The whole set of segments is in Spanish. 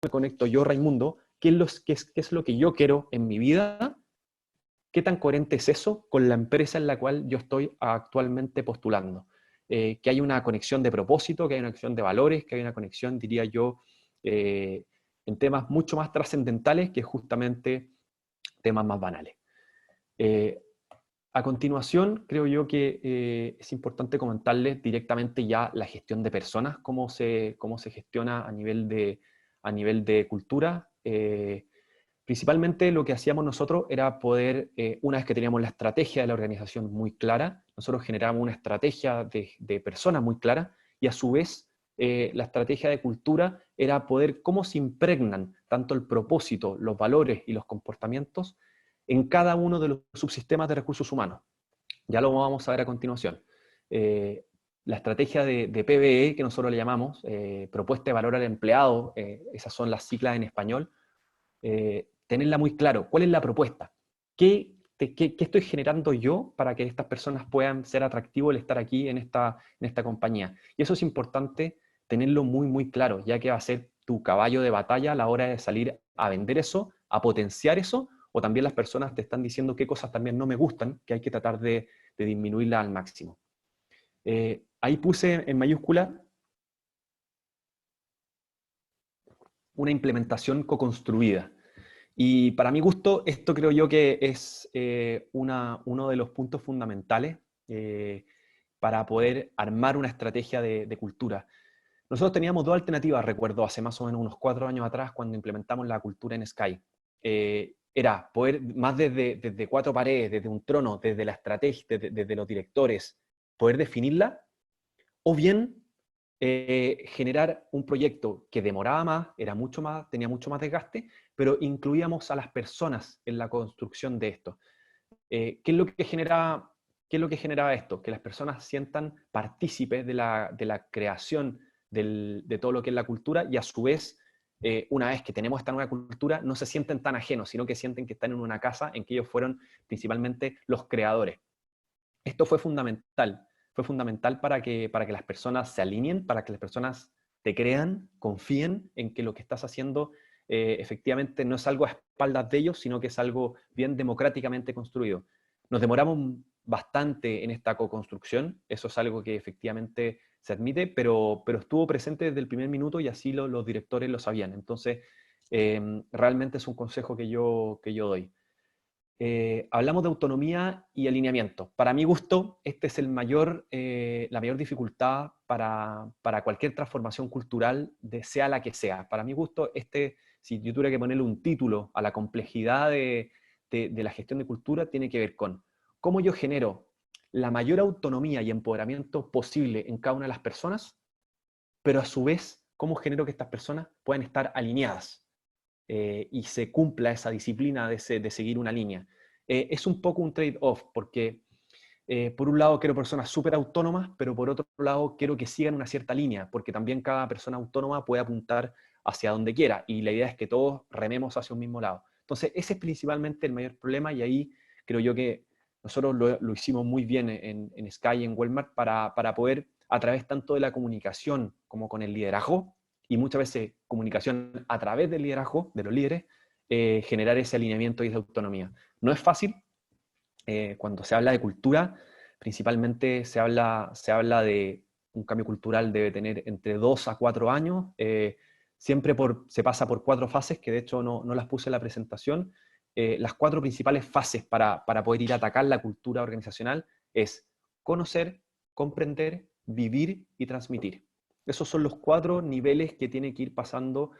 me conecto yo, Raimundo, qué es lo que yo quiero en mi vida, qué tan coherente es eso con la empresa en la cual yo estoy actualmente postulando. Que hay una conexión de propósito, que hay una conexión de valores, que hay una conexión, diría yo, en temas mucho más trascendentales que justamente temas más banales. Eh, a continuación, creo yo que es importante comentarles directamente ya la gestión de personas, cómo se gestiona a nivel de cultura. Principalmente lo que hacíamos nosotros era poder, una vez que teníamos la estrategia de la organización muy clara, nosotros generábamos una estrategia de personas muy clara y a su vez la estrategia de cultura era poder cómo se impregnan tanto el propósito, los valores y los comportamientos en cada uno de los subsistemas de recursos humanos. Ya lo vamos a ver a continuación. La estrategia de PBE, que nosotros le llamamos, propuesta de valor al empleado, esas son las siglas en español, tenerla muy claro. ¿Cuál es la propuesta? ¿Qué estoy generando yo para que estas personas puedan ser atractivos el estar aquí en esta compañía? Y eso es importante tenerlo muy, muy claro, ya que va a ser tu caballo de batalla a la hora de salir a vender eso, a potenciar eso, o también las personas te están diciendo qué cosas también no me gustan, que hay que tratar de disminuirla al máximo. Ahí puse en mayúscula una implementación co-construida. Y para mi gusto, esto creo yo que es uno de los puntos fundamentales para poder armar una estrategia de cultura. Nosotros teníamos dos alternativas, recuerdo, hace más o menos unos 4 años atrás, cuando implementamos la cultura en Sky. Era poder, más desde cuatro paredes, desde un trono, desde la estrategia, desde los directores, poder definirla, o bien generar un proyecto que demoraba más, era mucho más, tenía mucho más desgaste, pero incluíamos a las personas en la construcción de esto. ¿Qué es lo que generaba, qué es lo que generaba esto? Que las personas sientan partícipes de la creación de todo lo que es la cultura y a su vez, una vez que tenemos esta nueva cultura, no se sienten tan ajenos, sino que sienten que están en una casa en que ellos fueron principalmente los creadores. Esto fue fundamental para que las personas se alineen, para que las personas te crean, confíen en que lo que estás haciendo efectivamente no es algo a espaldas de ellos, sino que es algo bien democráticamente construido. Nos demoramos bastante en esta co-construcción, eso es algo que efectivamente se admite, pero estuvo presente desde el primer minuto y así los directores lo sabían. Entonces, realmente es un consejo que yo doy. Hablamos de autonomía y alineamiento. Para mi gusto, este es la mayor dificultad para cualquier transformación cultural, sea la que sea. Para mi gusto, si yo tuviera que ponerle un título a la complejidad de la gestión de cultura, tiene que ver con cómo yo genero la mayor autonomía y empoderamiento posible en cada una de las personas, pero a su vez, cómo genero que estas personas puedan estar alineadas y se cumpla esa disciplina de seguir una línea. Es un poco un trade-off, porque por un lado quiero personas súper autónomas, pero por otro lado quiero que sigan una cierta línea, porque también cada persona autónoma puede apuntar hacia donde quiera, y la idea es que todos rememos hacia un mismo lado. Entonces, ese es principalmente el mayor problema, y ahí creo yo que nosotros lo hicimos muy bien en Sky y en Walmart para poder, a través tanto de la comunicación como con el liderazgo, y muchas veces comunicación a través del liderazgo, de los líderes, generar ese alineamiento y esa autonomía. No es fácil. Cuando se habla de cultura, principalmente se habla de un cambio cultural debe tener entre 2 a 4 años. Siempre se pasa por 4 fases, que de hecho no las puse en la presentación. Las 4 principales fases para poder ir a atacar la cultura organizacional es conocer, comprender, vivir y transmitir. Esos son los 4 niveles que tiene que ir pasando,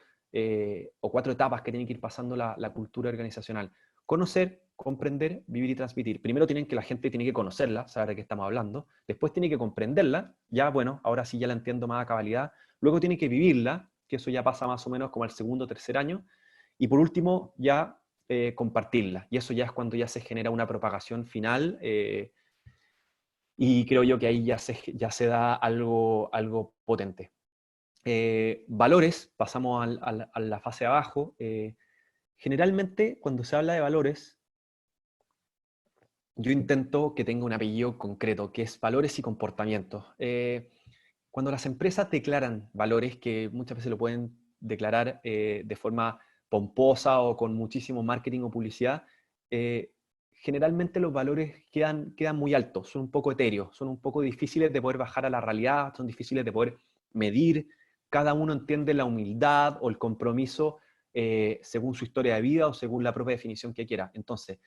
o 4 etapas que tiene que ir pasando la cultura organizacional. Conocer, comprender, vivir y transmitir. Primero la gente tiene que conocerla, saber de qué estamos hablando. Después tiene que comprenderla. Ya, bueno, ahora sí ya la entiendo más a cabalidad. Luego tiene que vivirla, que eso ya pasa más o menos como al segundo o tercer año. Y por último, ya compartirla. Y eso ya es cuando ya se genera una propagación final. Y creo yo que ahí ya se da algo potente. Valores, pasamos a la fase de abajo. Generalmente, cuando se habla de valores, yo intento que tenga un apellido concreto, que es valores y comportamientos. Cuando las empresas declaran valores, que muchas veces lo pueden declarar de forma pomposa o con muchísimo marketing o publicidad, generalmente los valores quedan muy altos, son un poco etéreos, son un poco difíciles de poder bajar a la realidad, son difíciles de poder medir. Cada uno entiende la humildad o el compromiso según su historia de vida o según la propia definición que quiera. Entonces,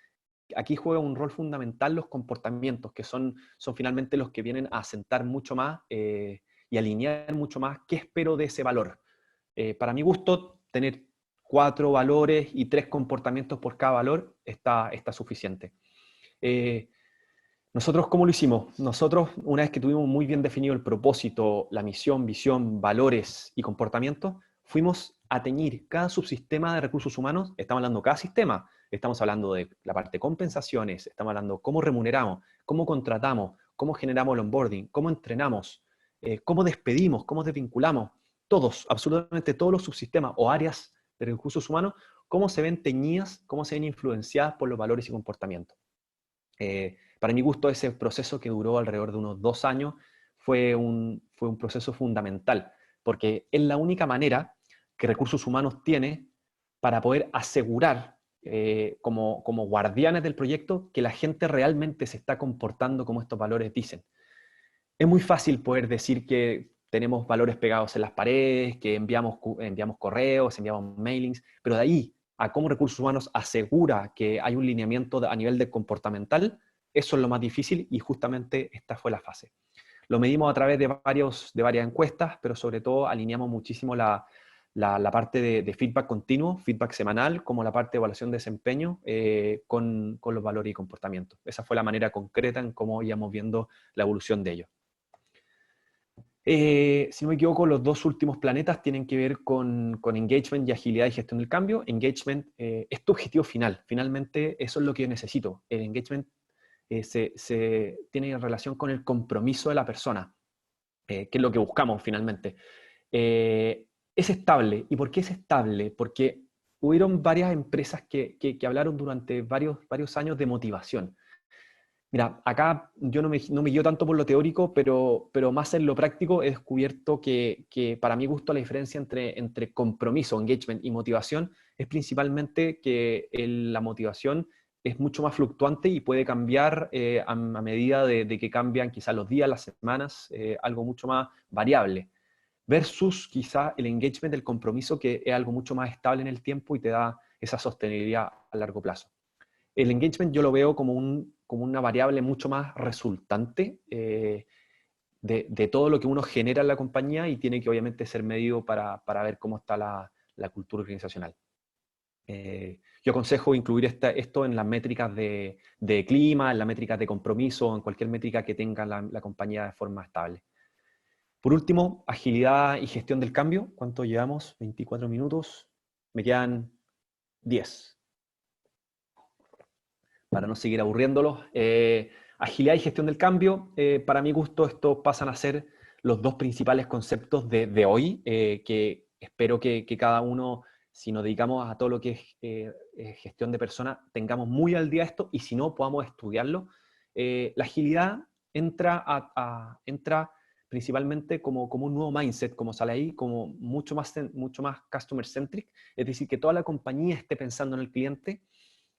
aquí juega un rol fundamental los comportamientos, que son finalmente los que vienen a asentar mucho más y alinear mucho más qué espero de ese valor. Para mi gusto, tener 4 valores y 3 comportamientos por cada valor está suficiente. Nosotros, ¿cómo lo hicimos? Nosotros, una vez que tuvimos muy bien definido el propósito, la misión, visión, valores y comportamientos, fuimos a teñir cada subsistema de recursos humanos. Estamos hablando de cada sistema. Estamos hablando de la parte de compensaciones, estamos hablando de cómo remuneramos, cómo contratamos, cómo generamos el onboarding, cómo entrenamos, cómo despedimos, cómo desvinculamos. Todos, absolutamente todos los subsistemas o áreas de recursos humanos, cómo se ven teñidas, cómo se ven influenciadas por los valores y comportamientos. Para mi gusto, ese proceso que duró alrededor de unos 2 años fue un proceso fundamental, porque es la única manera que recursos humanos tiene para poder asegurar, como guardianes del proyecto, que la gente realmente se está comportando como estos valores dicen. Es muy fácil poder decir que tenemos valores pegados en las paredes, que enviamos correos, enviamos mailings, pero de ahí a cómo recursos humanos asegura que hay un lineamiento a nivel de comportamental, eso es lo más difícil y justamente esta fue la fase. Lo medimos a través de varias encuestas, pero sobre todo alineamos muchísimo la parte de feedback continuo, feedback semanal, como la parte de evaluación de desempeño con los valores y comportamientos. Esa fue la manera concreta en cómo íbamos viendo la evolución de ellos. Si no me equivoco, los 2 últimos planetas tienen que ver con engagement y agilidad y gestión del cambio. Engagement es tu objetivo final. Finalmente, eso es lo que yo necesito. El engagement se tiene relación con el compromiso de la persona, que es lo que buscamos finalmente. Es estable. ¿Y por qué es estable? Porque hubieron varias empresas que hablaron durante varios años de motivación. Mira, acá yo no me guío tanto por lo teórico, pero más en lo práctico he descubierto que para mi gusto la diferencia entre compromiso, engagement y motivación es principalmente que la motivación es mucho más fluctuante y puede cambiar a medida de que cambian quizás los días, las semanas, algo mucho más variable, versus quizá el engagement, el compromiso, que es algo mucho más estable en el tiempo y te da esa sostenibilidad a largo plazo. El engagement yo lo veo como una variable mucho más resultante de todo lo que uno genera en la compañía y tiene que obviamente ser medido para ver cómo está la cultura organizacional. Yo aconsejo incluir esto en las métricas de clima, en las métricas de compromiso, en cualquier métrica que tenga la compañía de forma estable. Por último, agilidad y gestión del cambio. ¿Cuánto llevamos? 24 minutos. Me quedan 10. Para no seguir aburriéndolos. Agilidad y gestión del cambio. Para mi gusto, estos pasan a ser los 2 principales conceptos de hoy, que espero que cada uno, si nos dedicamos a todo lo que es gestión de personas, tengamos muy al día esto, y si no, podamos estudiarlo. La agilidad entra principalmente como un nuevo mindset, como sale ahí, como mucho más customer centric, es decir, que toda la compañía esté pensando en el cliente.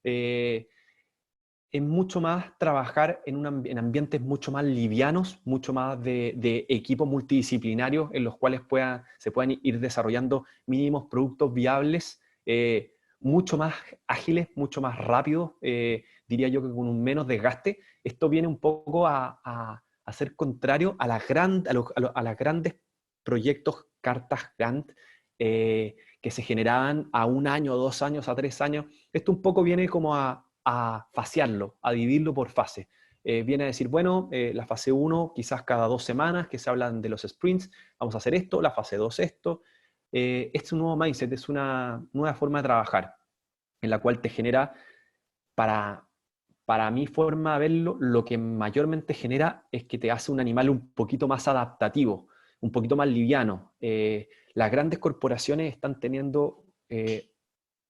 Es mucho más trabajar en ambientes mucho más livianos, mucho más de equipos multidisciplinarios en los cuales se puedan ir desarrollando mínimos productos viables, mucho más ágiles, mucho más rápidos, diría yo que con un menos desgaste. Esto viene un poco a ser contrario a las grandes proyectos, cartas Gantt, que se generaban a 1 año, a 2 años, a 3 años. Esto un poco viene como a fasearlo, a dividirlo por fase. Viene a decir, bueno, la fase 1 quizás cada 2 semanas, que se hablan de los sprints, vamos a hacer esto, la fase 2 esto. Es un nuevo mindset, es una nueva forma de trabajar, en la cual te genera, para mi forma de verlo, lo que mayormente genera es que te hace un animal un poquito más adaptativo, un poquito más liviano. Las grandes corporaciones están teniendo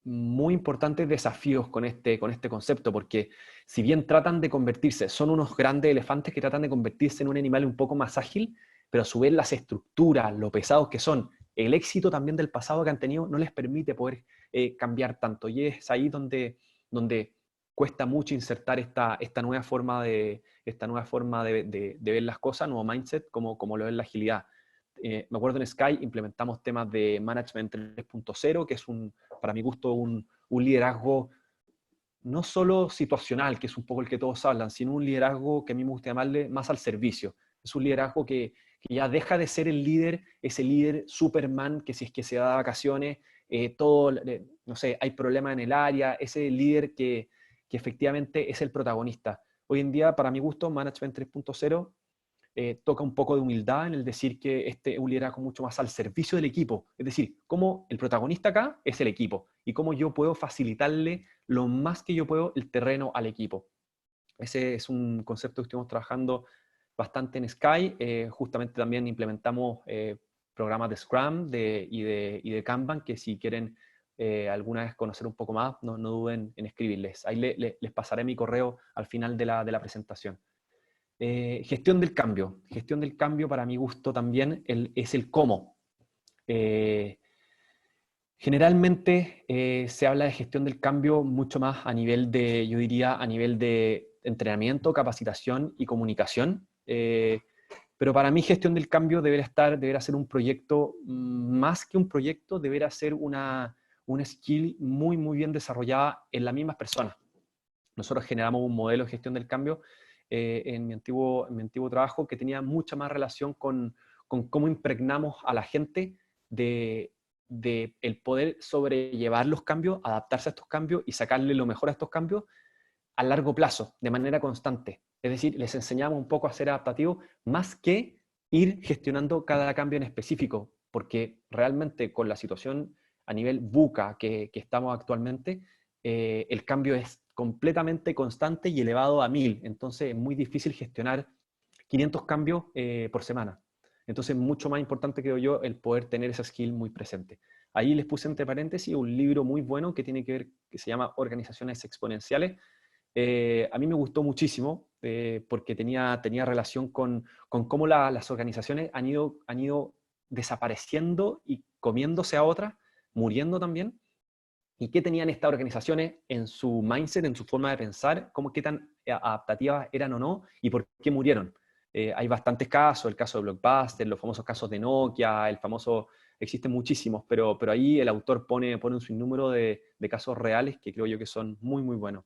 muy importantes desafíos con este concepto, porque si bien tratan de convertirse, son unos grandes elefantes que tratan de convertirse en un animal un poco más ágil, pero a su vez las estructuras, lo pesados que son el éxito también del pasado que han tenido no les permite poder cambiar tanto. Y es ahí donde cuesta mucho insertar esta nueva forma de ver las cosas, nuevo mindset, como lo es la agilidad. Me acuerdo en Sky implementamos temas de Management 3.0, que es para mi gusto un liderazgo no solo situacional, que es un poco el que todos hablan, sino un liderazgo que a mí me gusta llamarle más al servicio. Es un liderazgo que ya deja de ser el líder, ese líder Superman, que si es que se da vacaciones, no sé, hay problemas en el área, ese líder que efectivamente es el protagonista. Hoy en día, para mi gusto, Management 3.0 toca un poco de humildad en el decir que este es un liderazgo mucho más al servicio del equipo. Es decir, cómo el protagonista acá es el equipo y cómo yo puedo facilitarle lo más que yo puedo el terreno al equipo. Ese es un concepto que estuvimos trabajando bastante en Sky. Justamente también implementamos programas de Scrum y de Kanban, que si quieren alguna vez conocer un poco más, no duden en escribirles. Ahí les pasaré mi correo al final de la presentación. Gestión del cambio. Gestión del cambio, para mi gusto también, es el cómo. Generalmente se habla de gestión del cambio mucho más a nivel de, yo diría, a nivel de entrenamiento, capacitación y comunicación. Pero para mí gestión del cambio deberá ser un proyecto, más que un proyecto, deberá ser una skill muy, muy bien desarrollada en las mismas personas. Nosotros generamos un modelo de gestión del cambio en mi antiguo trabajo que tenía mucha más relación con cómo impregnamos a la gente de el poder sobrellevar los cambios, adaptarse a estos cambios y sacarle lo mejor a estos cambios a largo plazo, de manera constante. Es decir, les enseñamos un poco a ser adaptativos más que ir gestionando cada cambio en específico, porque realmente con la situación a nivel buca que estamos actualmente, el cambio es completamente constante y elevado a 1000. Entonces es muy difícil gestionar 500 cambios por semana. Entonces, mucho más importante, creo yo, el poder tener esa skill muy presente. Ahí les puse entre paréntesis un libro muy bueno que tiene que ver, que se llama Organizaciones Exponenciales. A mí me gustó muchísimo porque tenía relación con cómo las organizaciones han ido desapareciendo y comiéndose a otras, muriendo también, y qué tenían estas organizaciones en su mindset, en su forma de pensar, qué tan adaptativas eran o no, y por qué murieron. Hay bastantes casos, el caso de Blockbuster, los famosos casos de Nokia, existen muchísimos, pero ahí el autor pone un sinnúmero de casos reales que creo yo que son muy, muy buenos.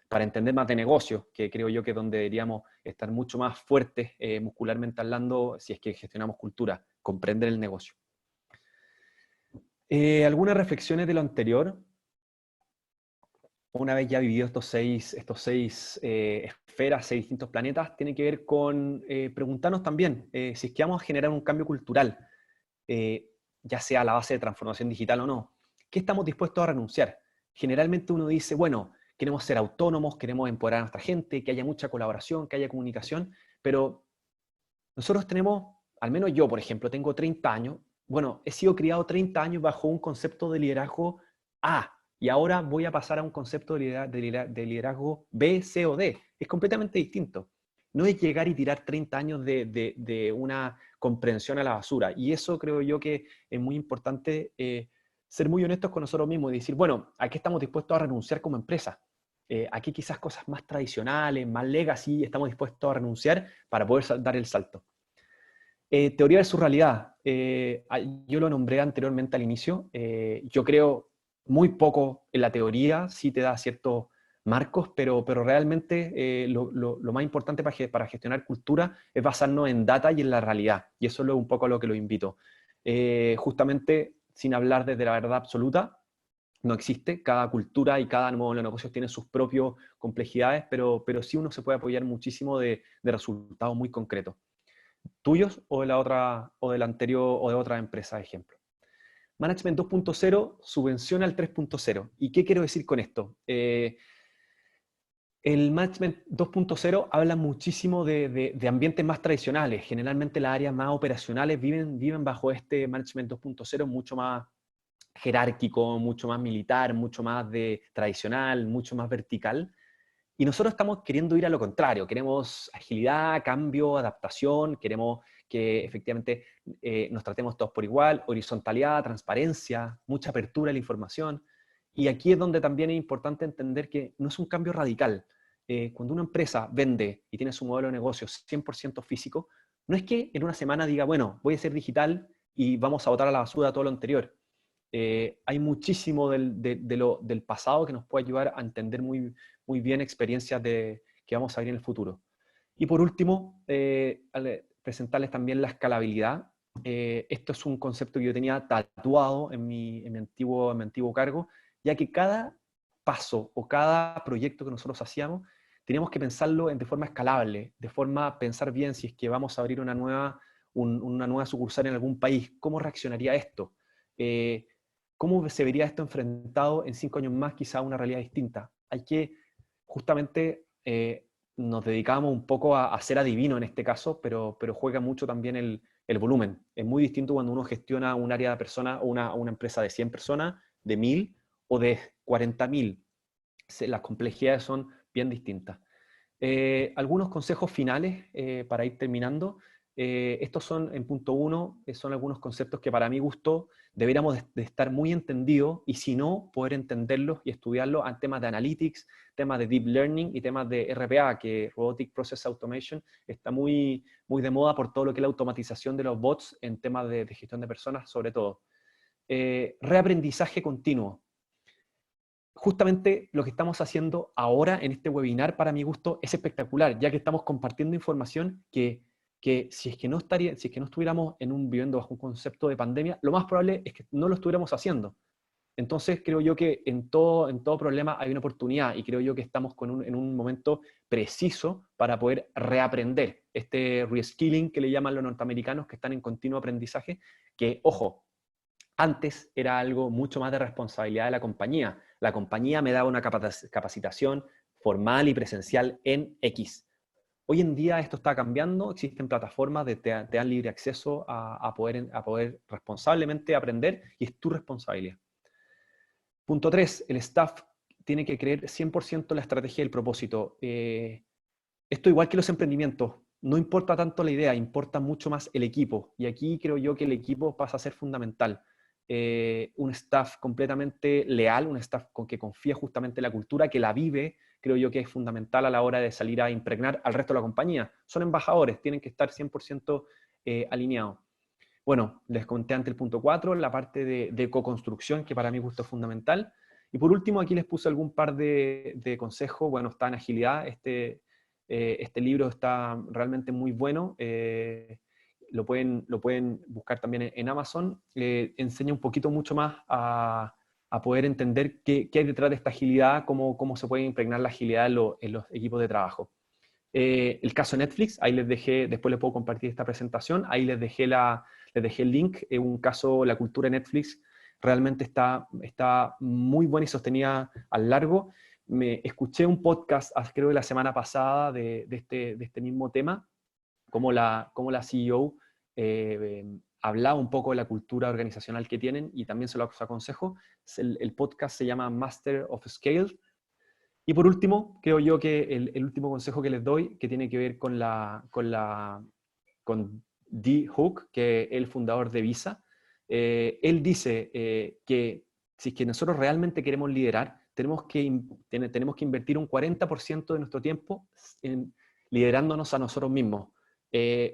Para entender más de negocios, que creo yo que es donde deberíamos estar mucho más fuertes muscularmente hablando si es que gestionamos cultura, comprender el negocio. ¿Algunas reflexiones de lo anterior? Una vez ya vivido estos seis esferas, 6 distintos planetas, tiene que ver con preguntarnos también si es que vamos a generar un cambio cultural, ya sea a la base de transformación digital o no. ¿Qué estamos dispuestos a renunciar? Generalmente uno dice, bueno, queremos ser autónomos, queremos empoderar a nuestra gente, que haya mucha colaboración, que haya comunicación, pero nosotros tenemos, al menos yo, por ejemplo, tengo 30 años, bueno, he sido criado 30 años bajo un concepto de liderazgo A, y ahora voy a pasar a un concepto de liderazgo B, C o D. Es completamente distinto. No es llegar y tirar 30 años de una comprensión a la basura. Y eso creo yo que es muy importante, ser muy honestos con nosotros mismos y decir, bueno, ¿a qué estamos dispuestos a renunciar como empresa? Aquí quizás cosas más tradicionales, más legacy, estamos dispuestos a renunciar para poder dar el salto. Teoría de su realidad. Yo lo nombré anteriormente al inicio. Yo creo muy poco en la teoría, sí te da ciertos marcos, pero realmente lo más importante para gestionar cultura es basarnos en data y en la realidad. Y eso es un poco a lo que lo invito. Justamente, sin hablar desde la verdad absoluta, no existe. Cada cultura y cada modelo de negocios tiene sus propias complejidades, pero sí uno se puede apoyar muchísimo de resultados muy concretos. ¿Tuyos o de la otra, o del anterior, o de otra empresa, ejemplo? Management 2.0 subvenciona al 3.0. ¿Y qué quiero decir con esto? El Management 2.0 habla muchísimo de ambientes más tradicionales. Generalmente las áreas más operacionales viven bajo este Management 2.0 mucho más jerárquico, mucho más militar, mucho más tradicional, mucho más vertical. Y nosotros estamos queriendo ir a lo contrario. Queremos agilidad, cambio, adaptación, queremos que efectivamente nos tratemos todos por igual, horizontalidad, transparencia, mucha apertura a la información. Y aquí es donde también es importante entender que no es un cambio radical. Cuando una empresa vende y tiene su modelo de negocio 100% físico, no es que en una semana diga, bueno, voy a ser digital y vamos a botar a la basura todo lo anterior. Hay muchísimo del pasado que nos puede ayudar a entender muy, muy bien experiencias que vamos a ver en el futuro. Y por último, presentarles también la escalabilidad. Esto es un concepto que yo tenía tatuado en mi antiguo cargo, ya que cada paso o cada proyecto que nosotros hacíamos, teníamos que pensarlo de forma escalable, de forma pensar bien si es que vamos a abrir una nueva sucursal en algún país, ¿cómo reaccionaría esto? ¿Cómo se vería esto enfrentado en 5 años más quizá a una realidad distinta? Hay que justamente nos dedicamos un poco a ser adivino en este caso, pero juega mucho también el volumen. Es muy distinto cuando uno gestiona un área de personas o una empresa de 100 personas, de 1000 o de 40.000. Las complejidades son bien distintas. Algunos consejos finales para ir terminando. Estos son, en punto 1, son algunos conceptos que para mi gusto deberíamos de estar muy entendidos y si no, poder entenderlos y estudiarlos en temas de analytics, temas de deep learning y temas de RPA, que Robotic Process Automation está muy, muy de moda por todo lo que es la automatización de los bots en temas de gestión de personas, sobre todo. Reaprendizaje continuo. Justamente lo que estamos haciendo ahora en este webinar, para mi gusto, es espectacular, ya que estamos compartiendo información que si es que no estuviéramos viviendo bajo un concepto de pandemia, lo más probable es que no lo estuviéramos haciendo. Entonces creo yo que en todo problema hay una oportunidad y creo yo que estamos en un momento preciso para poder reaprender este reskilling que le llaman los norteamericanos, que están en continuo aprendizaje, que, ojo, antes era algo mucho más de responsabilidad de la compañía. La compañía me daba una capacitación formal y presencial en X. Hoy en día esto está cambiando, existen plataformas que te dan libre acceso a poder responsablemente aprender y es tu responsabilidad. Punto 3, el staff tiene que creer 100% en la estrategia y el propósito. Esto igual que los emprendimientos, no importa tanto la idea, importa mucho más el equipo. Y aquí creo yo que el equipo pasa a ser fundamental. Un staff completamente leal, un staff que confía justamente en la cultura, que la vive, creo yo que es fundamental a la hora de salir a impregnar al resto de la compañía. Son embajadores, tienen que estar 100% alineados. Bueno, les conté ante el punto 4, la parte de co-construcción, que para mi gusto es fundamental. Y por último, aquí les puse algún par de consejos. Bueno, está en agilidad. Este libro está realmente muy bueno. Lo pueden buscar también en Amazon. Enseña un poquito mucho más a poder entender qué hay detrás de esta agilidad, cómo se puede impregnar la agilidad en los equipos de trabajo. El caso Netflix, ahí les dejé, después les puedo compartir esta presentación, ahí les dejé el link, un caso, la cultura de Netflix realmente está muy buena y sostenida a lo largo. Escuché un podcast, creo que la semana pasada, de este mismo tema, como la CEO hablaba un poco de la cultura organizacional que tienen y también se lo aconsejo. El podcast se llama Master of Scale. Y por último, creo yo que el último consejo que les doy, que tiene que ver con Dee Hook, que es el fundador de Visa, él dice que si es que nosotros realmente queremos liderar, tenemos que invertir un 40% de nuestro tiempo en liderándonos a nosotros mismos.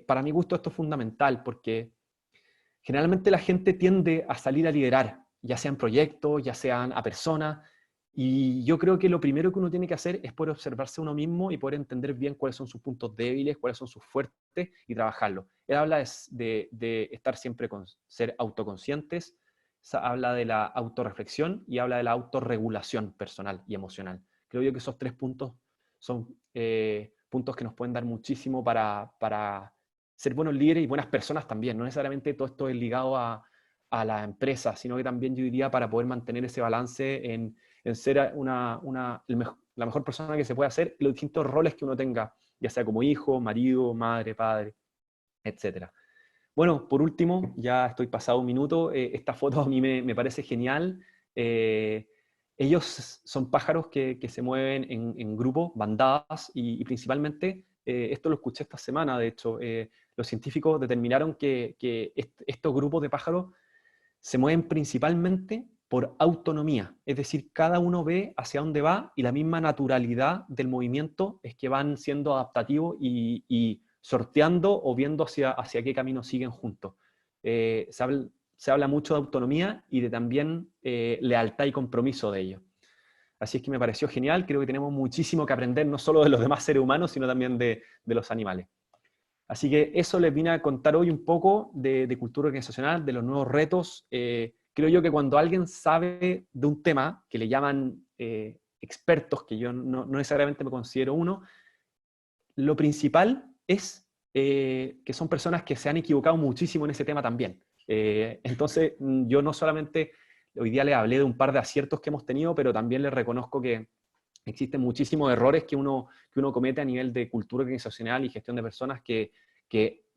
Para mi gusto esto es fundamental porque generalmente la gente tiende a salir a liderar, ya sean proyectos, ya sean a personas, y yo creo que lo primero que uno tiene que hacer es poder observarse a uno mismo y poder entender bien cuáles son sus puntos débiles, cuáles son sus fuertes y trabajarlo. Él habla de estar siempre con ser autoconscientes, habla de la autorreflexión y habla de la autorregulación personal y emocional. Creo yo que esos 3 puntos son puntos que nos pueden dar muchísimo para ser buenos líderes y buenas personas también. No necesariamente todo esto es ligado a la empresa, sino que también yo diría para poder mantener ese balance en ser la mejor persona que se puede hacer, los distintos roles que uno tenga, ya sea como hijo, marido, madre, padre, etc. Bueno, por último, ya estoy pasado un minuto, esta foto a mí me parece genial. Eh, Ellos son pájaros que se mueven en grupos, bandadas, y principalmente esto lo escuché esta semana, de hecho, los científicos determinaron que estos grupos de pájaros se mueven principalmente por autonomía, es decir, cada uno ve hacia dónde va y la misma naturalidad del movimiento es que van siendo adaptativos y sorteando o viendo hacia qué camino siguen juntos. Se habla mucho de autonomía y de también lealtad y compromiso de ellos. Así es que me pareció genial, creo que tenemos muchísimo que aprender, no solo de los demás seres humanos, sino también de los animales. Así que eso les vine a contar hoy un poco de cultura organizacional, de los nuevos retos. Creo yo que cuando alguien sabe de un tema que le llaman expertos, que yo no necesariamente me considero uno, lo principal es que son personas que se han equivocado muchísimo en ese tema también. Entonces, yo no solamente hoy día les hablé de un par de aciertos que hemos tenido, pero también les reconozco que existen muchísimos errores que uno comete a nivel de cultura organizacional y gestión de personas que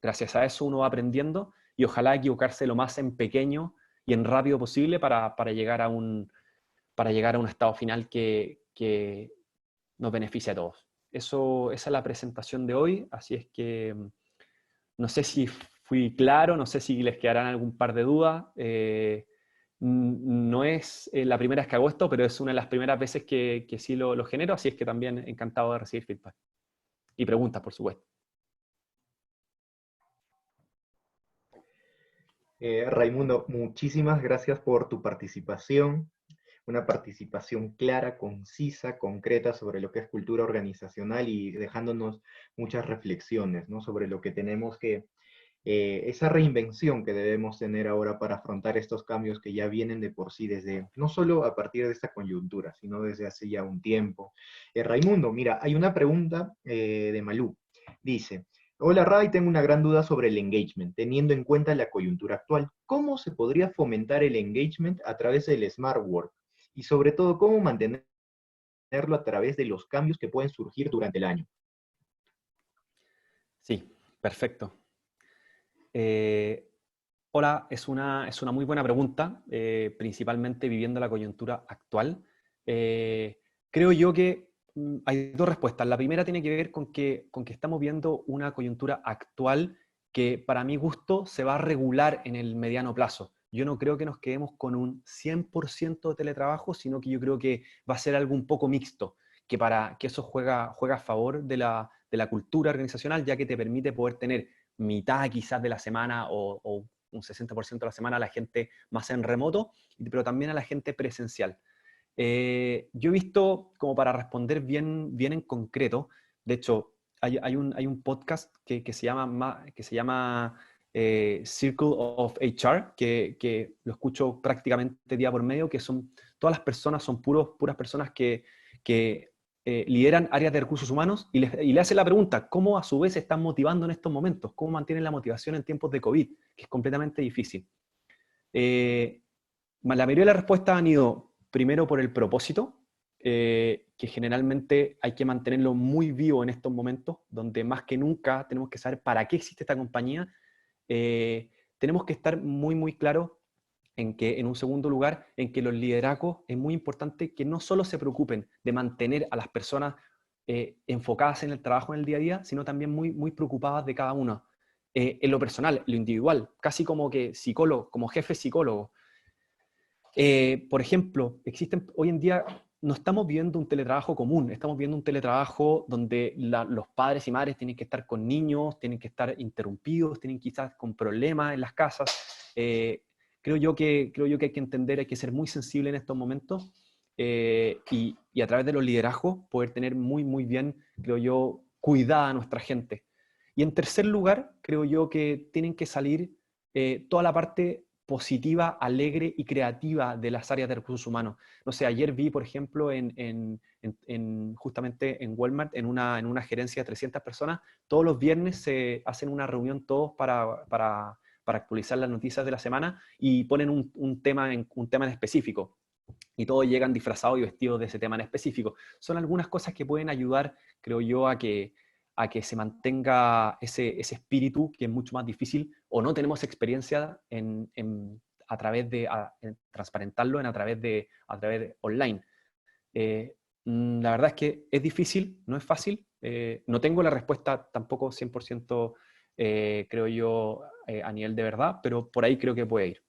gracias a eso uno va aprendiendo y ojalá equivocarse lo más en pequeño y en rápido posible para llegar a un estado final que nos beneficie a todos. Esa es la presentación de hoy, así es que no sé si fui claro, no sé si les quedarán algún par de dudas. No es la primera vez que hago esto, pero es una de las primeras veces que sí lo genero, así es que también encantado de recibir feedback. Y preguntas, por supuesto. Raimundo, muchísimas gracias por tu participación, una participación clara, concisa, concreta sobre lo que es cultura organizacional y dejándonos muchas reflexiones, ¿no? Sobre lo que tenemos que, esa reinvención que debemos tener ahora para afrontar estos cambios que ya vienen de por sí desde, no solo a partir de esta coyuntura, sino desde hace ya un tiempo. Raimundo, mira, hay una pregunta de Malú. Dice, hola Ray, tengo una gran duda sobre el engagement, teniendo en cuenta la coyuntura actual. ¿Cómo se podría fomentar el engagement a través del smart work? Y sobre todo, ¿cómo mantenerlo a través de los cambios que pueden surgir durante el año? Sí, perfecto. Hola, es una muy buena pregunta, principalmente viviendo la coyuntura actual. Creo yo que hay dos respuestas. La primera tiene que ver con que estamos viendo una coyuntura actual que para mi gusto se va a regular en el mediano plazo. Yo no creo que nos quedemos con un 100% de teletrabajo, sino que yo creo que va a ser algo un poco mixto, que eso juega a favor de la cultura organizacional, ya que te permite poder tener mitad quizás de la semana o un 60% de la semana a la gente más en remoto, pero también a la gente presencial. Yo he visto, como para responder bien en concreto, de hecho, hay un podcast que se llama Circle of HR, que lo escucho prácticamente día por medio, que son todas las personas, son puras personas que lideran áreas de recursos humanos y le hacen la pregunta, ¿cómo a su vez se están motivando en estos momentos? ¿Cómo mantienen la motivación en tiempos de COVID? Que es completamente difícil. Eh, la mayoría de las respuestas han ido primero por el propósito, que generalmente hay que mantenerlo muy vivo en estos momentos, donde más que nunca tenemos que saber para qué existe esta compañía. Tenemos que estar muy claros en que, en un segundo lugar, en que los liderazgos es muy importante que no solo se preocupen de mantener a las personas enfocadas en el trabajo en el día a día, sino también muy preocupadas de cada uno. En lo personal, lo individual, casi como que psicólogo, como jefe psicólogo. Por ejemplo, hoy en día no estamos viendo un teletrabajo común, estamos viendo un teletrabajo donde los padres y madres tienen que estar con niños, tienen que estar interrumpidos, tienen quizás con problemas en las casas. Creo yo que hay que entender, hay que ser muy sensible en estos momentos y a través de los liderazgos poder tener muy bien, creo yo, cuidada a nuestra gente. Y en tercer lugar, creo yo que tienen que salir toda la parte positiva, alegre y creativa de las áreas de recursos humanos. No sé, ayer vi, por ejemplo, justamente en Walmart, en una gerencia de 300 personas, todos los viernes se hacen una reunión todos para actualizar las noticias de la semana y ponen un tema en específico. Y todos llegan disfrazados y vestidos de ese tema en específico. Son algunas cosas que pueden ayudar, creo yo, a que se mantenga ese espíritu que es mucho más difícil o no tenemos experiencia a través de en transparentarlo a través de online. La verdad es que es difícil, no es fácil, No tengo la respuesta tampoco 100%, creo yo, a nivel de verdad, pero por ahí creo que puede ir.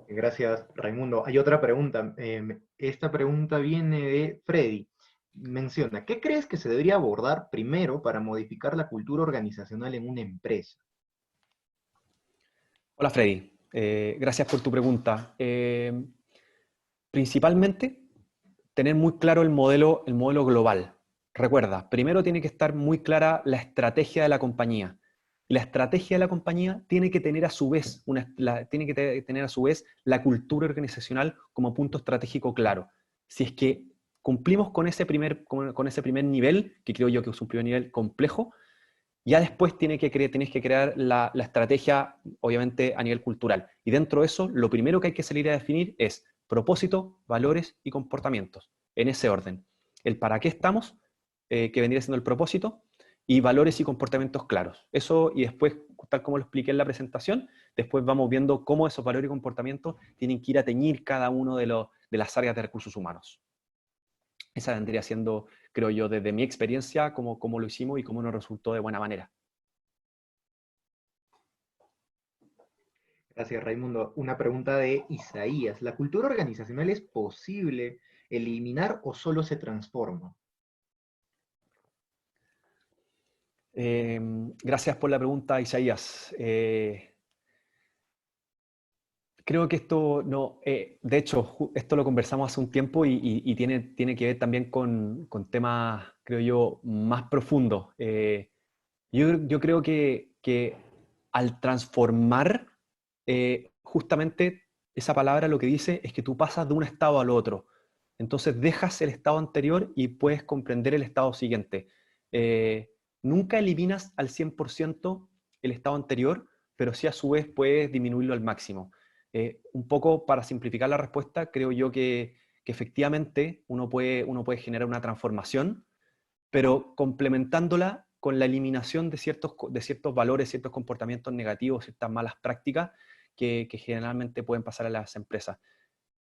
Gracias, Raimundo. Hay otra pregunta. Esta pregunta viene de Freddy. Menciona, ¿qué crees que se debería abordar primero para modificar la cultura organizacional en una empresa? Hola Freddy, gracias por tu pregunta. Principalmente, tener muy claro el modelo global. Recuerda, primero tiene que estar muy clara la estrategia de la compañía. Y la estrategia de la compañía tiene que tener a su vez, tener a su vez la cultura organizacional como punto estratégico claro. Si es que cumplimos con ese primer nivel, que creo yo que es un primer nivel complejo, ya después tienes que crear la estrategia, obviamente, a nivel cultural. Y dentro de eso, lo primero que hay que salir a definir es propósito, valores y comportamientos, en ese orden. El para qué estamos, que vendría siendo el propósito, y valores y comportamientos claros. Eso, y después, tal como lo expliqué en la presentación, después vamos viendo cómo esos valores y comportamientos tienen que ir a teñir cada uno de las áreas de recursos humanos. Esa vendría siendo, creo yo, desde mi experiencia, cómo lo hicimos y cómo nos resultó de buena manera. Gracias, Raimundo. Una pregunta de Isaías. ¿La cultura organizacional es posible eliminar o solo se transforma? Gracias por la pregunta, Isaías. Creo que esto no, de hecho, esto lo conversamos hace un tiempo y tiene que ver también con temas, creo yo, más profundos. Yo creo que al transformar, justamente esa palabra lo que dice es que tú pasas de un estado al otro. Entonces dejas el estado anterior y puedes comprender el estado siguiente. Eh, Nunca eliminas al 100% el estado anterior, pero sí a su vez puedes disminuirlo al máximo. Un poco para simplificar la respuesta, creo yo que efectivamente uno puede generar una transformación, pero complementándola con la eliminación de ciertos valores, ciertos comportamientos negativos, ciertas malas prácticas que generalmente pueden pasar a las empresas.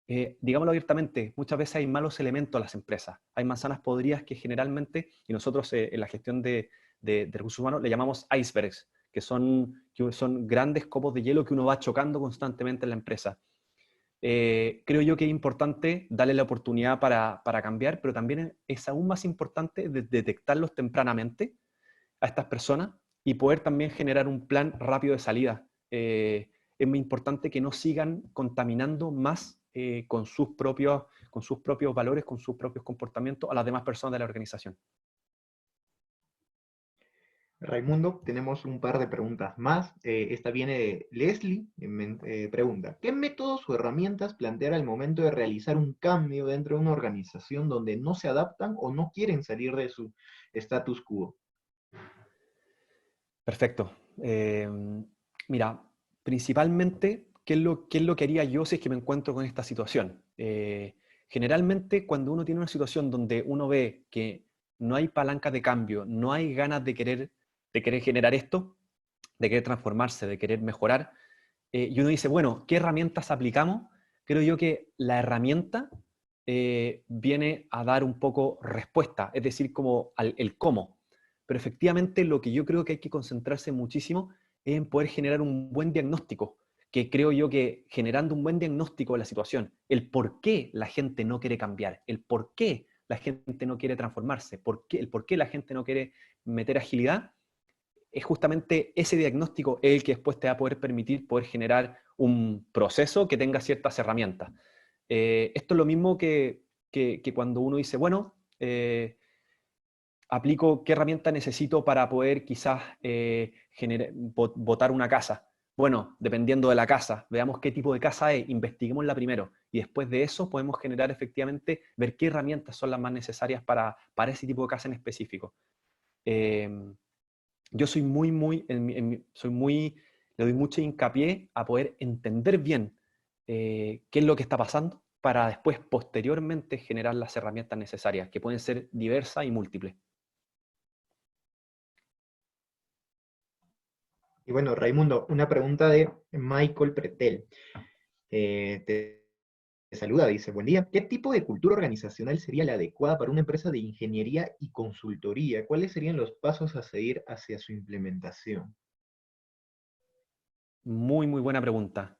Digámoslo abiertamente, muchas veces hay malos elementos a las empresas. Hay manzanas podridas que generalmente, y nosotros en la gestión de recursos humanos le llamamos icebergs, que son grandes copos de hielo que uno va chocando constantemente en la empresa. Creo yo que es importante darle la oportunidad para cambiar, pero también es aún más importante detectarlos tempranamente a estas personas y poder también generar un plan rápido de salida. Es muy importante que no sigan contaminando más con sus propios valores, con sus propios comportamientos a las demás personas de la organización. Raimundo, tenemos un par de preguntas más. Esta viene de Leslie. Pregunta, ¿qué métodos o herramientas plantear al momento de realizar un cambio dentro de una organización donde no se adaptan o no quieren salir de su status quo? Perfecto. Mira, principalmente, ¿qué es lo que haría yo si es que me encuentro con esta situación? Generalmente, cuando uno tiene una situación donde uno ve que no hay palanca de cambio, no hay ganas de querer generar esto, de querer transformarse, de querer mejorar, y uno dice, bueno, ¿qué herramientas aplicamos? Creo yo que la herramienta viene a dar un poco respuesta, es decir, como el cómo. Pero efectivamente lo que yo creo que hay que concentrarse muchísimo es en poder generar un buen diagnóstico, que creo yo que generando un buen diagnóstico de la situación, el por qué la gente no quiere cambiar, el por qué la gente no quiere transformarse, el por qué la gente no quiere meter agilidad, es justamente ese diagnóstico el que después te va a poder permitir poder generar un proceso que tenga ciertas herramientas. Esto es lo mismo que cuando uno dice, bueno, aplico qué herramienta necesito para poder quizás botar una casa. Bueno, dependiendo de la casa, veamos qué tipo de casa es, investiguémosla primero y después de eso podemos generar efectivamente, ver qué herramientas son las más necesarias para ese tipo de casa en específico. Eh, yo soy le doy mucho hincapié a poder entender bien qué es lo que está pasando para después, posteriormente, generar las herramientas necesarias, que pueden ser diversas y múltiples. Y bueno, Raimundo, una pregunta de Michael Pretel. saluda, dice, buen día. ¿Qué tipo de cultura organizacional sería la adecuada para una empresa de ingeniería y consultoría? ¿Cuáles serían los pasos a seguir hacia su implementación? Muy, muy buena pregunta.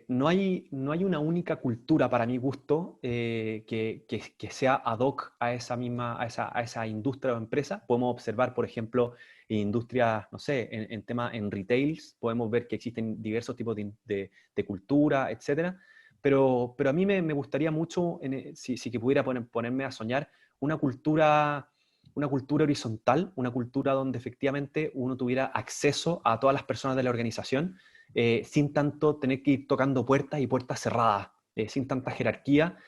No hay una única cultura, para mi gusto, que sea ad hoc a esa misma, a esa industria o empresa. Podemos observar, por ejemplo, en industrias, no sé, en retails, podemos ver que existen diversos tipos de cultura, etcétera. Pero a mí me gustaría mucho, si que pudiera ponerme a soñar, una cultura, una cultura horizontal, una cultura donde efectivamente uno tuviera acceso a todas las personas de la organización, sin tanto tener que ir tocando puertas y puertas cerradas, sin tanta jerarquía.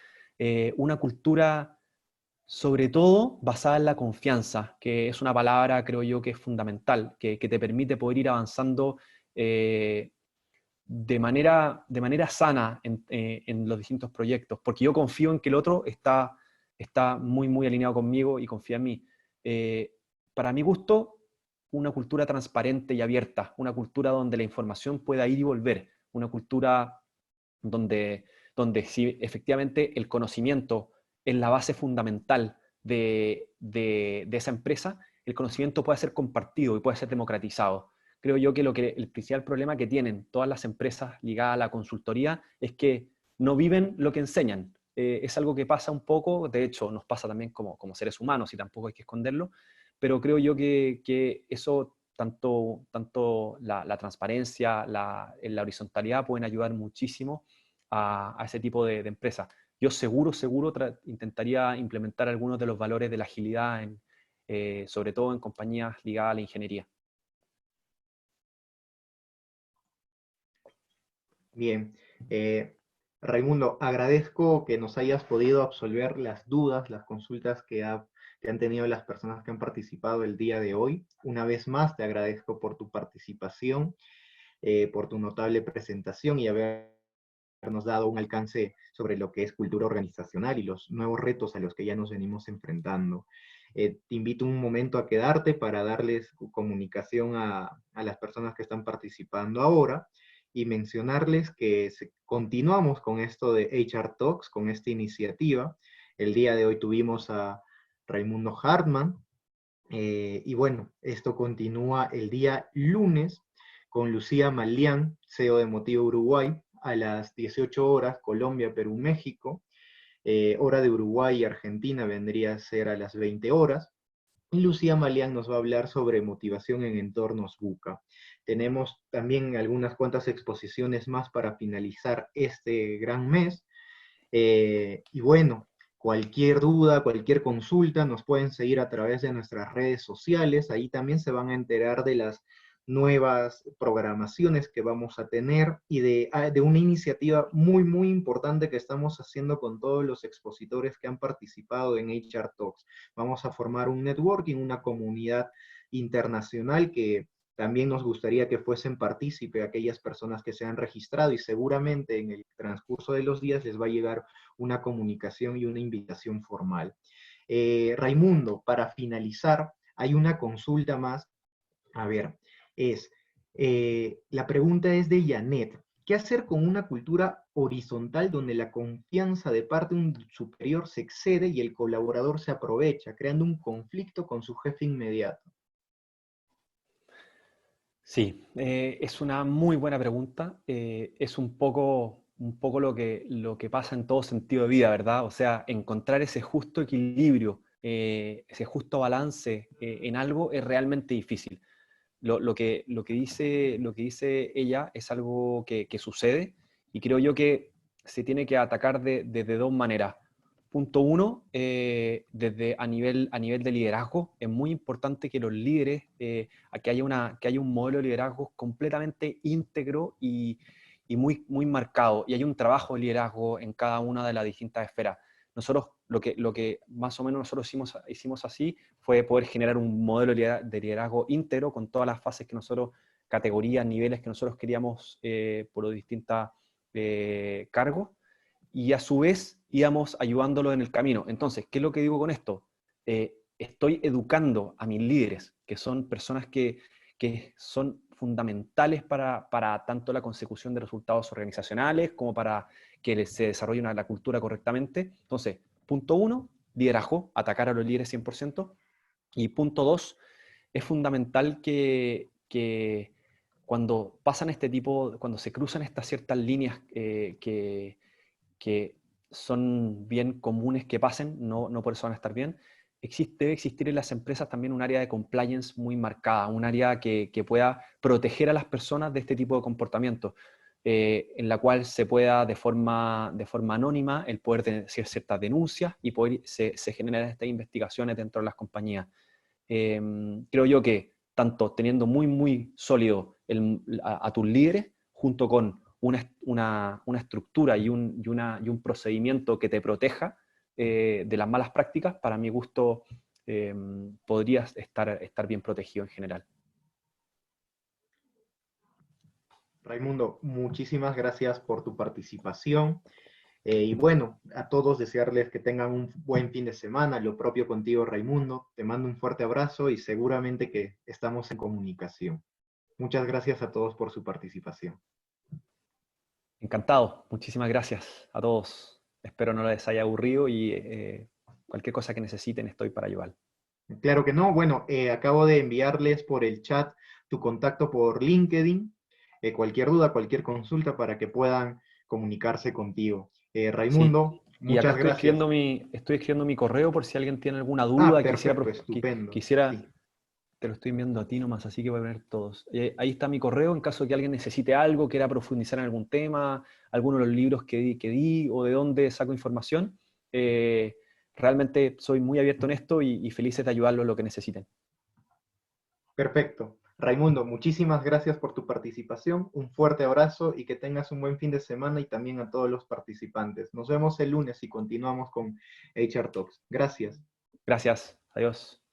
Una cultura, sobre todo, basada en la confianza, que es una palabra, creo yo, que es fundamental, que te permite poder ir avanzando de manera sana en los distintos proyectos, porque yo confío en que el otro está muy, muy alineado conmigo y confía en mí. Eh, para mi gusto, una cultura transparente y abierta, una cultura donde la información pueda ir y volver, una cultura donde si efectivamente el conocimiento es la base fundamental de esa empresa, el conocimiento puede ser compartido y puede ser democratizado. Creo yo que el principal problema que tienen todas las empresas ligadas a la consultoría es que no viven lo que enseñan. Es algo que pasa un poco, de hecho nos pasa también como seres humanos y tampoco hay que esconderlo, pero creo yo que eso, tanto la transparencia, la horizontalidad pueden ayudar muchísimo a ese tipo de empresas. Yo seguro intentaría implementar algunos de los valores de la agilidad, sobre todo en compañías ligadas a la ingeniería. Bien. Raimundo, agradezco que nos hayas podido absolver las dudas, las consultas que han tenido las personas que han participado el día de hoy. Una vez más, te agradezco por tu participación, por tu notable presentación y habernos dado un alcance sobre lo que es cultura organizacional y los nuevos retos a los que ya nos venimos enfrentando. Te invito un momento a quedarte para darles comunicación a las personas que están participando ahora y mencionarles que continuamos con esto de HR Talks, con esta iniciativa. El día de hoy tuvimos a Raimundo Hartman, y bueno, esto continúa el día lunes con Lucía Malián, CEO de Motivo Uruguay, a las 18 horas, Colombia, Perú, México. Hora de Uruguay y Argentina vendría a ser a las 20 horas. Y Lucía Malián nos va a hablar sobre motivación en entornos VUCA. Tenemos también algunas cuantas exposiciones más para finalizar este gran mes. Y bueno, cualquier duda, cualquier consulta, nos pueden seguir a través de nuestras redes sociales. Ahí también se van a enterar de las nuevas programaciones que vamos a tener y de una iniciativa muy, muy importante que estamos haciendo con todos los expositores que han participado en HR Talks. Vamos a formar un networking, una comunidad internacional que también nos gustaría que fuesen partícipe aquellas personas que se han registrado y seguramente en el transcurso de los días les va a llegar una comunicación y una invitación formal. Raimundo, para finalizar, hay una consulta más. A ver, es, la pregunta es de Janet. ¿Qué hacer con una cultura horizontal donde la confianza de parte de un superior se excede y el colaborador se aprovecha, creando un conflicto con su jefe inmediato? Sí, es una muy buena pregunta. Es un poco lo que pasa en todo sentido de vida, ¿verdad? O sea, encontrar ese justo equilibrio, ese justo balance en algo es realmente difícil. Lo que dice ella es algo que sucede y creo yo que se tiene que atacar desde dos maneras. Punto uno, desde a nivel de liderazgo, es muy importante que los líderes, que haya un modelo de liderazgo completamente íntegro y muy, muy marcado, y hay un trabajo de liderazgo en cada una de las distintas esferas. Nosotros, lo que más o menos nosotros hicimos así fue poder generar un modelo de liderazgo íntegro con todas las fases que nosotros, categorías, niveles que nosotros queríamos, por los distintos cargos, y a su vez íbamos ayudándolo en el camino. Entonces, ¿qué es lo que digo con esto? Estoy educando a mis líderes, que son personas que son fundamentales para tanto la consecución de resultados organizacionales como para que se desarrolle la cultura correctamente. Entonces, punto 1, liderazgo, atacar a los líderes 100%. Y punto 2, es fundamental que cuando pasan cuando se cruzan estas ciertas líneas que son bien comunes que pasen, no por eso van a estar bien, debe existir en las empresas también un área de compliance muy marcada, un área que pueda proteger a las personas de este tipo de comportamiento, en la cual se pueda de forma anónima el poder hacer ciertas denuncias y se generan estas investigaciones dentro de las compañías. Creo yo que tanto teniendo muy, muy sólido a tus líderes, junto con una estructura y un procedimiento que te proteja de las malas prácticas, para mi gusto podrías estar bien protegido en general. Raimundo, muchísimas gracias por tu participación. Y bueno, a todos desearles que tengan un buen fin de semana, lo propio contigo, Raimundo. Te mando un fuerte abrazo y seguramente que estamos en comunicación. Muchas gracias a todos por su participación. Encantado, muchísimas gracias a todos. Espero no les haya aburrido y cualquier cosa que necesiten estoy para ayudar. Claro que no. Bueno, acabo de enviarles por el chat tu contacto por LinkedIn. Cualquier duda, cualquier consulta para que puedan comunicarse contigo. Sí, Raimundo, y acá muchas gracias. estoy escribiendo mi correo por si alguien tiene alguna Ah, duda, perfecto, estupendo. quisiera, Sí, te lo estoy enviando a ti nomás, así que voy a ver todos. Ahí está mi correo en caso de que alguien necesite algo, quiera profundizar en algún tema, alguno de los libros que di o de dónde saco información. Realmente soy muy abierto en esto y felices de ayudarlos en lo que necesiten. perfecto. Raimundo, muchísimas gracias por tu participación. Un fuerte abrazo y que tengas un buen fin de semana y también a todos los participantes. Nos vemos el lunes y continuamos con HR Talks. Gracias. Gracias, adiós.